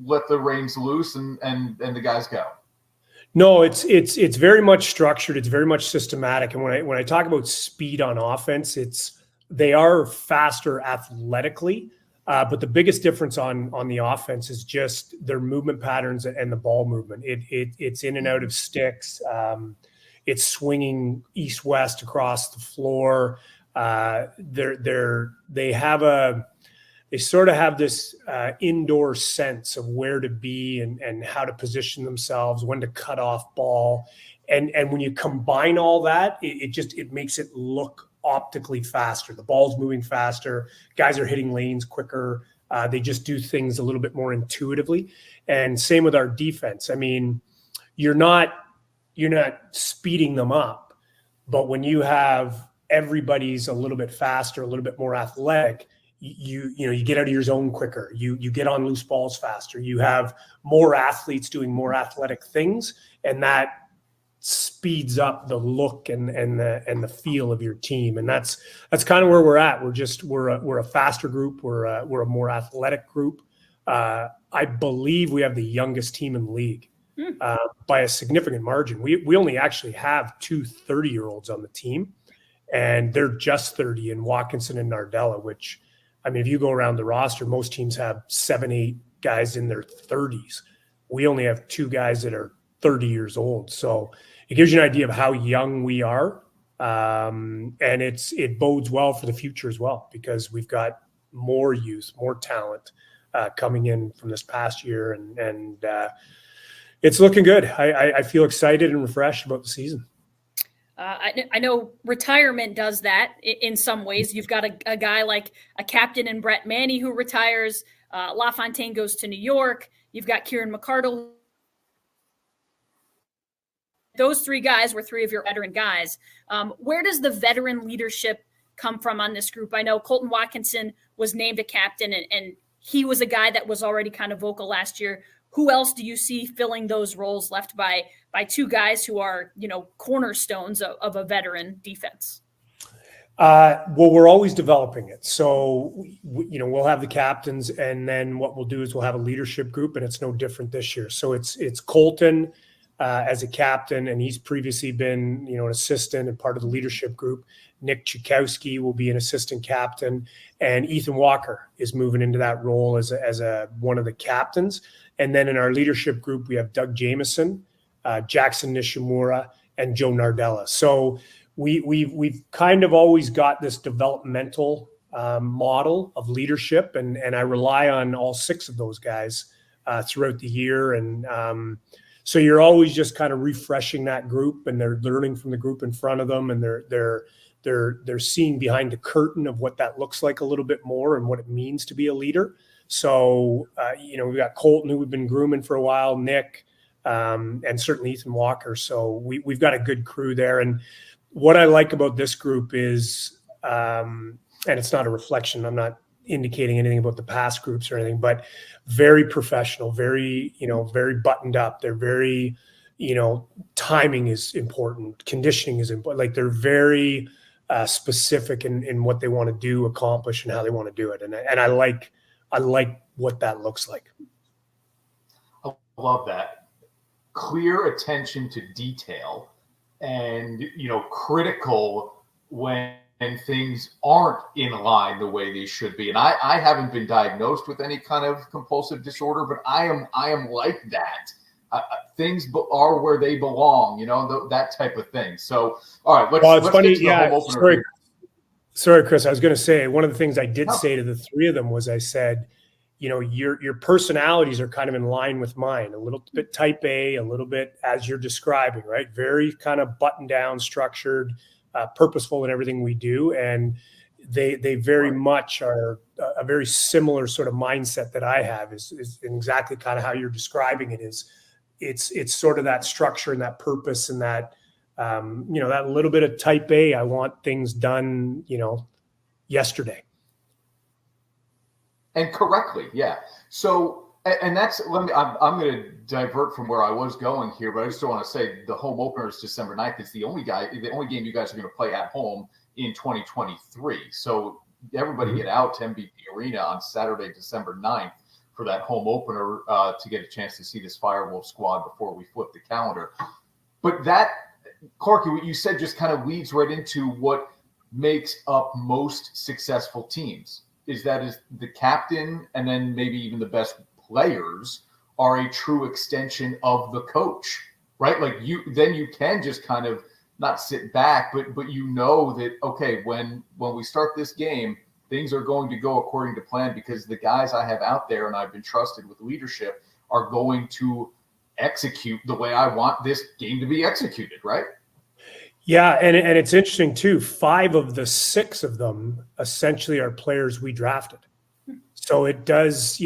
K: let the reins loose and the guys go?
L: No, it's very much structured. It's very much systematic. And when I talk about speed on offense, they are faster athletically, but the biggest difference on the offense is just their movement patterns and the ball movement. It's in and out of sticks. It's swinging east-west across the floor. They sort of have this indoor sense of where to be and how to position themselves, when to cut off ball. And when you combine all that, it makes it look optically faster. The ball's moving faster. Guys are hitting lanes quicker. They just do things a little bit more intuitively. And same with our defense. I mean, you're not speeding them up, but when you have everybody's a little bit faster, a little bit more athletic, you get out of your zone quicker. You get on loose balls faster. You have more athletes doing more athletic things, and that speeds up the look and the feel of your team. And that's kind of where we're at. We're a faster group. We're a more athletic group. I believe we have the youngest team in the league by a significant margin. We only actually have 2 30-year-olds on the team, and they're just 30 in Watkinson and Nardella, which, I mean, if you go around the roster, most teams have 7, 8 guys in their 30s. We only have 2 guys that are 30 years old. So it gives you an idea of how young we are. And it bodes well for the future as well, because we've got more youth, more talent coming in from this past year. And it's looking good. I feel excited and refreshed about the season.
B: I know retirement does that in some ways. You've got a guy like a captain in Brett Manny who retires. LaFontaine goes to New York. You've got Kieran McArdle. Those 3 guys were 3 of your veteran guys. Where does the veteran leadership come from on this group? I know Colton Watkinson was named a captain, and he was a guy that was already kind of vocal last year. Who else do you see filling those roles left by 2 guys who are, cornerstones of a veteran defense?
L: Well, we're always developing it. So, we'll have the captains, and then what we'll do is we'll have a leadership group, and it's no different this year. So it's Colton as a captain, and he's previously been, an assistant and part of the leadership group. Nick Chikowski will be an assistant captain, and Ethan Walker is moving into that role as one of the captains. And then in our leadership group, we have Doug Jameson, Jackson Nishimura, and Joe Nardella. So we've kind of always got this developmental model of leadership, and I rely on all 6 of those guys throughout the year. And so you're always just kind of refreshing that group, and they're learning from the group in front of them, and they're seeing behind the curtain of what that looks like a little bit more and what it means to be a leader. So we've got Colton, who we've been grooming for a while, Nick, and certainly Ethan Walker. So we've got a good crew there. And what I like about this group is, and it's not a reflection, I'm not indicating anything about the past groups or anything, but very professional, very buttoned up. They're very, timing is important. Conditioning is important. Like, they're very specific in what they want to do, accomplish, and how they want to do it. And I like what that looks like.
K: I love that. Clear attention to detail, and critical when things aren't in line the way they should be. And I haven't been diagnosed with any kind of compulsive disorder, but I am like that. Things are where they belong, that type of thing. So, all right, let's
L: funny.
K: Get to the home opener.
L: Sorry, Chris. I was going to say, one of the things I did say to the 3 of them was, I said, your personalities are kind of in line with mine, a little bit type A, a little bit as you're describing, right? Very kind of buttoned down, structured, purposeful in everything we do. And they very much are a very similar sort of mindset that I have is exactly kind of how you're describing it. It's sort of that structure and that purpose and that, that little bit of type A. I want things done, yesterday.
K: And correctly, yeah. So, and that's, I'm going to divert from where I was going here, but I just want to say the home opener is December 9th. It's the only game you guys are going to play at home in 2023. So everybody get out to MVP Arena on Saturday, December 9th for that home opener to get a chance to see this FireWolves squad before we flip the calendar. But that, Clarky, what you said just kind of leads right into what makes up most successful teams. Is the captain, and then maybe even the best players are a true extension of the coach, right? Like you can just kind of not sit back, but that, okay, when we start this game, things are going to go according to plan because the guys I have out there and I've been trusted with leadership are going to execute the way I want this game to be executed, right?
L: Yeah, and it's interesting too. 5 of the 6 of them essentially are players we drafted. So it does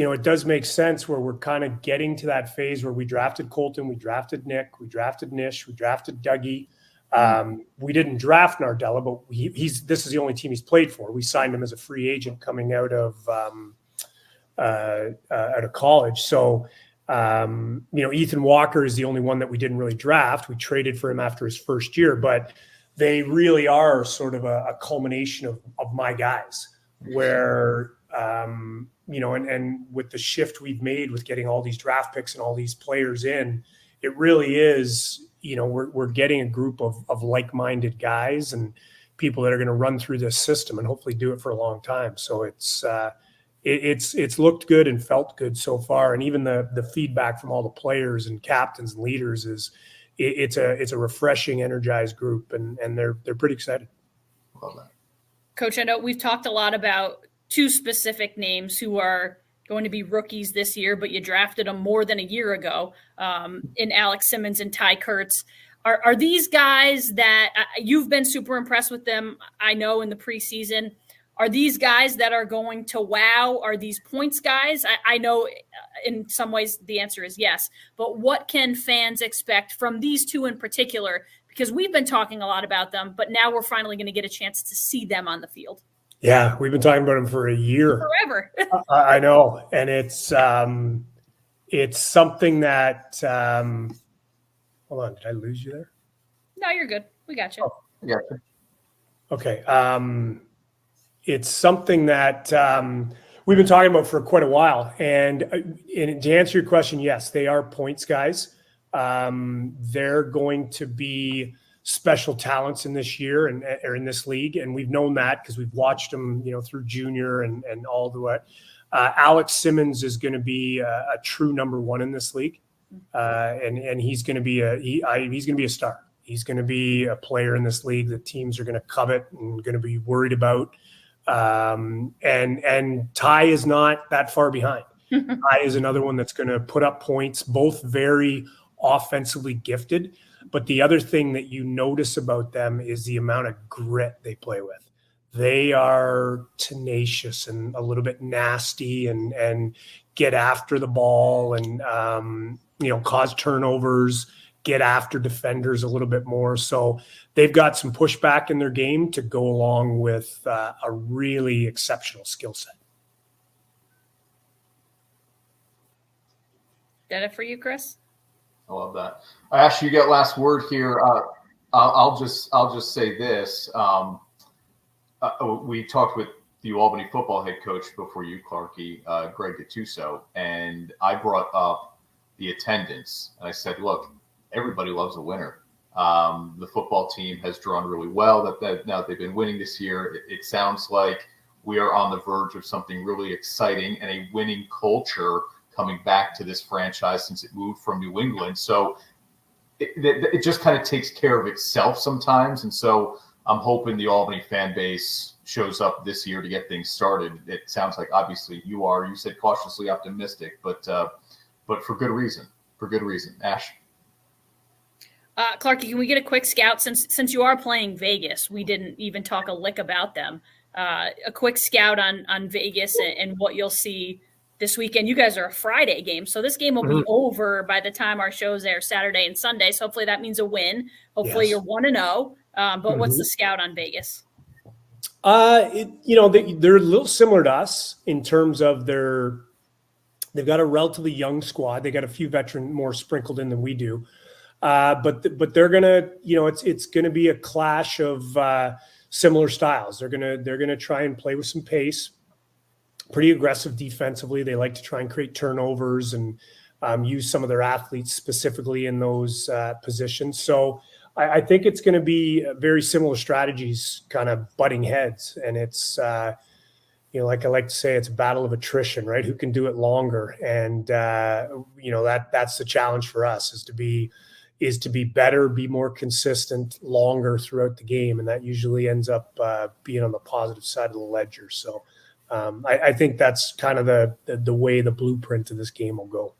L: make sense where we're kind of getting to that phase where we drafted Colton, we drafted Nick, we drafted Nish, we drafted Dougie. We didn't draft Nardella, but this is the only team he's played for. We signed him as a free agent coming out of college. So Ethan Walker is the only one that we didn't really draft. We traded for him after his first year, but they really are sort of a culmination of my guys where, and with the shift we've made with getting all these draft picks and all these players in, it really is, we're getting a group of like-minded guys and people that are going to run through this system and hopefully do it for a long time. So it's looked good and felt good so far. And even the feedback from all the players and captains and leaders is it's a refreshing, energized group, and they're pretty excited.
K: Love that.
B: Coach, I know we've talked a lot about 2 specific names who are going to be rookies this year, but you drafted them more than a year ago in Alex Simmons and Ty Kurtz. Are these guys that you've been super impressed with them, I know, in the preseason? Are these guys that are going to wow? Are these points guys? I know in some ways the answer is yes, but what can fans expect from these 2 in particular? Because we've been talking a lot about them, but now we're finally going to get a chance to see them on the field.
L: Yeah, we've been talking about them for a year.
B: Forever.
L: I know. And it's something that hold on, did I lose you there?
B: No, you're good. We got you.
L: Oh, I got you. Okay. It's something that we've been talking about for quite a while. And to answer your question, yes, they are points guys. They're going to be special talents in this year or in this league. And we've known that because we've watched them, through junior and all the way. Alex Simmons is going to be a true number one in this league. And he's going to be he's going to be a star. He's going to be a player in this league that teams are going to covet and going to be worried about. And Ty is not that far behind. Ty is another one that's going to put up points, both very offensively gifted. But the other thing that you notice about them is the amount of grit they play with. They are tenacious and a little bit nasty and get after the ball and, cause turnovers, get after defenders a little bit more. So they've got some pushback in their game to go along with a really exceptional skill set.
B: That it for you, Chris?
K: I love that. Ash, you get last word here. I'll just say this. We talked with the UAlbany football head coach before you, Clarky, Greg Gattuso, and I brought up the attendance. And I said, look, everybody loves a winner. The football team has drawn really well. That now they've been winning this year. It sounds like we are on the verge of something really exciting and a winning culture coming back to this franchise since it moved from New England. So it just kind of takes care of itself sometimes. And so I'm hoping the Albany fan base shows up this year to get things started. It sounds like obviously you said cautiously optimistic, but for good reason. For good reason. Ash.
B: Clarky, can we get a quick scout since you are playing Vegas? We didn't even talk a lick about them. A quick scout on Vegas and what you'll see this weekend. You guys are a Friday game, so this game will be over by the time our show's there Saturday and Sunday. So hopefully that means a win. Hopefully you're 1-0. But what's the scout on Vegas?
L: They're a little similar to us in terms of they've got a relatively young squad. They got a few veteran more sprinkled in than we do. But they're gonna, it's gonna be a clash of similar styles. They're gonna try and play with some pace, pretty aggressive defensively. They like to try and create turnovers and use some of their athletes specifically in those positions. So I think it's going to be very similar strategies, kind of butting heads, and it's like I like to say, it's a battle of attrition, right? Who can do it longer? And that's the challenge for us is to be better, be more consistent, longer throughout the game, and that usually ends up being on the positive side of the ledger. So I think that's kind of the way the blueprint of this game will go.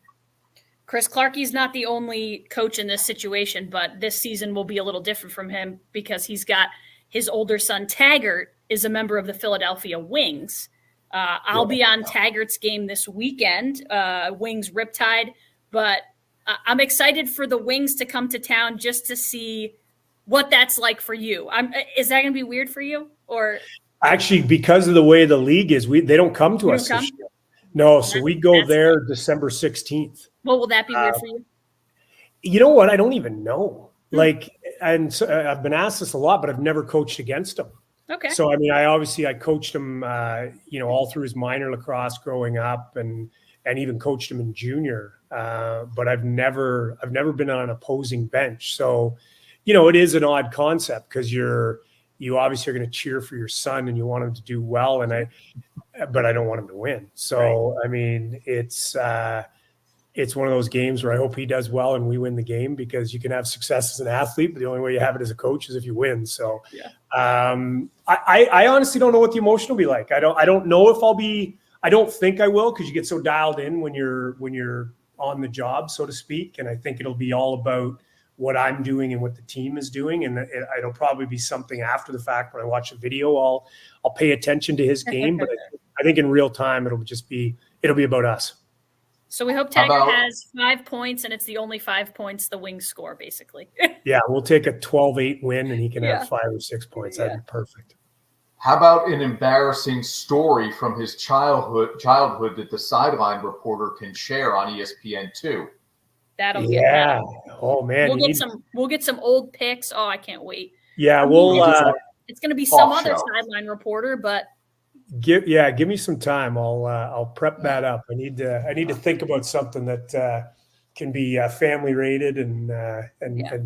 B: Chris, Clarkey's not the only coach in this situation, but this season will be a little different from him because he's got his older son, Taggart, is a member of the Philadelphia Wings. I'll be on Taggart's game this weekend, Wings Riptide, but I'm excited for the Wings to come to town just to see what that's like for you. Is that going to be weird for you? Or
L: actually, because of the way the league is, they don't come to us this year. No, so we go there December 16th.
B: Well, will that be weird for you?
L: You know what? I don't even know. And so I've been asked this a lot, but I've never coached against him.
B: Okay.
L: So, I coached him, all through his minor lacrosse growing up and even coached him in junior. But I've never been on an opposing bench. So, it is an odd concept because you obviously are going to cheer for your son and you want him to do well. But I don't want him to win. So, right. I mean, it's one of those games where I hope he does well and we win the game because you can have success as an athlete, but the only way you have it as a coach is if you win. So, I honestly don't know what the emotion will be like. I don't know if I don't think I will because you get so dialed in when you're on the job, so to speak. And I think it'll be all about what I'm doing and what the team is doing. And it'll probably be something after the fact when I watch a video, I'll pay attention to his game, but I think in real time, it'll be about us.
B: So we hope Taggart has 5 points and it's the only 5 points the Wings score, basically.
L: Yeah. We'll take a 12-8 win and he can have 5 or 6 points. That'd be perfect.
K: How about an embarrassing story from his childhood that the sideline reporter can share on ESPN2?
B: That'll get better.
L: Oh man,
B: we'll get some old picks. Oh, I can't wait.
L: Yeah, we'll
B: It's going to be some
K: Off
B: other
K: show.
B: sideline reporter, but
L: Give me some time. I'll prep that up. I need to think about something that can be family rated and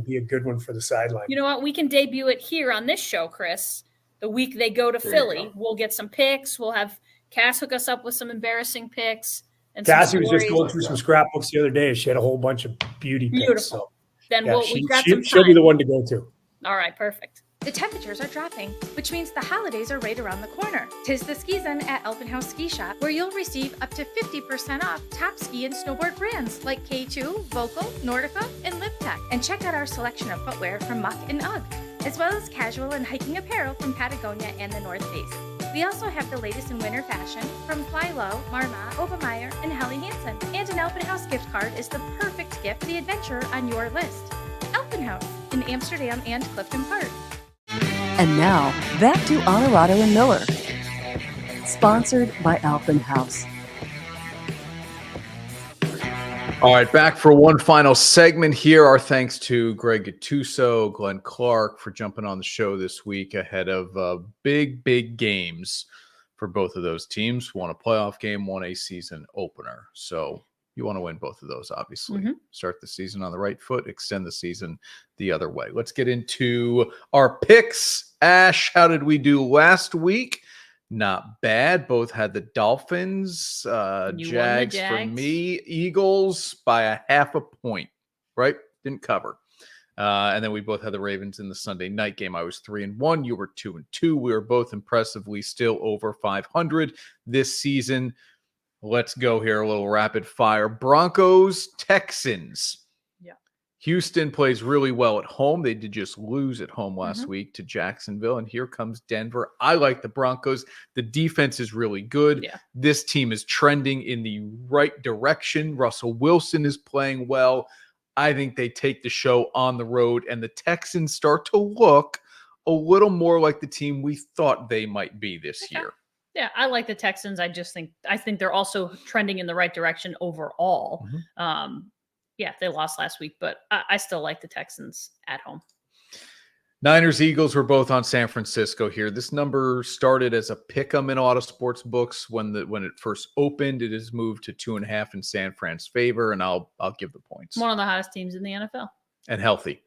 L: be a good one for the sideline.
B: you know what? We can debut it here on this show, Chris. The week they go to Philly, we'll get some picks. We'll have Cass hook us up with some embarrassing picks. And
L: Cassie was just going through some scrapbooks the other day. She had a whole bunch of beauty picks. So
B: then
L: yeah,
B: we've got some time.
L: She'll be the one to go to.
B: All right, perfect.
D: The temperatures are dropping, which means the holidays are right around the corner. 'Tis the season at Albany Ski Shop, where you'll receive up to 50% off top ski and snowboard brands like K2, Vocal, Nordica, and LibTech. And check out our selection of footwear from Muck and UGG, as well as casual and hiking apparel from Patagonia and the North Face. We also have the latest in winter fashion from Fly Low, Marmot, Obermeyer, and Helly Hansen. And an Albany House gift card is the perfect gift for the adventure on your list. Albany House in Amsterdam and Clifton Park.
C: And now, back to Onorato and Miller. Sponsored by Albany House.
A: All right, back for one final segment here. Our thanks to Greg Gattuso, Glenn Clark for jumping on the show this week ahead of big games for both of those teams. One a playoff game, one a season opener. So you want to win both of those, obviously. Start the season on the right foot, extend the season the other way. Let's get into our picks. Ash, how did we do last week? Not bad. Both had the Dolphins, Jags for me, Eagles by a half a point, right? Didn't cover. And then we both had the Ravens in the Sunday night game. I was 3-1. You were 2-2. We were both impressively still over 500 this season. Let's go here. A little rapid fire. Broncos, Texans.
B: Yeah.
A: Houston plays really well at home. They did just lose at home last week to Jacksonville. And here comes Denver. I like the Broncos. The defense is really good.
B: Yeah.
A: This team is trending in the right direction. Russell Wilson is playing well. I think they take the show on the road, and the Texans start to look a little more like the team we thought they might be this year.
B: Yeah, I like the Texans. I think they're also trending in the right direction overall. Yeah, they lost last week, but I still like the Texans at home.
A: Niners, Eagles were both on San Francisco here. This number started as a pick-em in a lot of sports books when it first opened. It has moved to 2.5 in San Fran's favor, and I'll give the points.
B: One of the hottest teams in the NFL.
A: And healthy.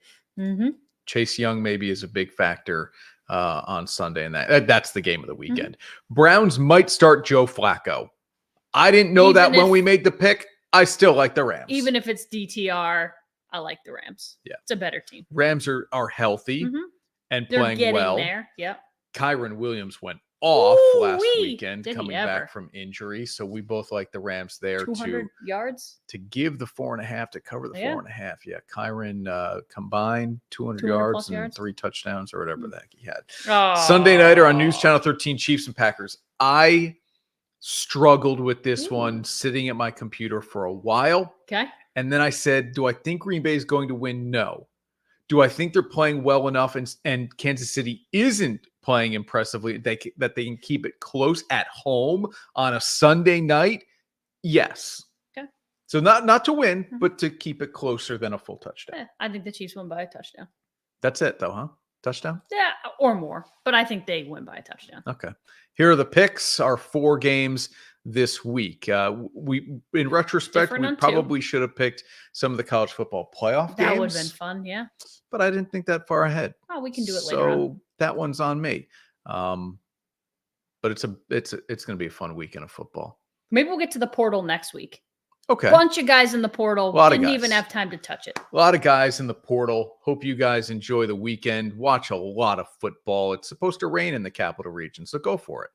A: Chase Young maybe is a big factor on Sunday, and that's the game of the weekend. Browns might start Joe Flacco. I didn't know that when we made the pick. I still like the Rams.
B: Even if it's DTR, I like the Rams. Yeah. It's a better team.
A: Rams are healthy and
B: They're
A: playing
B: getting
A: well.
B: There. Yep.
A: Kyron Williams went off last weekend coming back from injury. So we both like the Rams there
B: 200 yards
A: to give the 4.5 to cover the 4.5. Yeah. Kyron combined 200 yards and 3 touchdowns or whatever the heck he had. Sunday nighter on News Channel 13, Chiefs and Packers. I struggled with this one sitting at my computer for a while.
B: Okay.
A: And then I said, do I think Green Bay is going to win? No. Do I think they're playing well enough and Kansas City isn't playing impressively that they can keep it close at home on a Sunday night? Yes.
B: Okay.
A: So not to win, but to keep it closer than a full touchdown.
B: Yeah, I think the Chiefs win by a touchdown.
A: That's it though, huh? Touchdown?
B: Yeah, or more. But I think they win by a touchdown.
A: Okay. Here are the picks, our 4 games this week. We, in retrospect, we probably should have picked some of the college football playoff games.
B: That would have been fun, yeah.
A: But I didn't think that far ahead.
B: Oh, we can do it later on.
A: So that one's on me. But it's going to be a fun weekend of football.
B: Maybe we'll get to the portal next week.
A: Okay.
B: Bunch of guys in the portal. Didn't even have time to touch it.
A: A lot of guys in the portal. Hope you guys enjoy the weekend. Watch a lot of football. It's supposed to rain in the capital region, so go for it.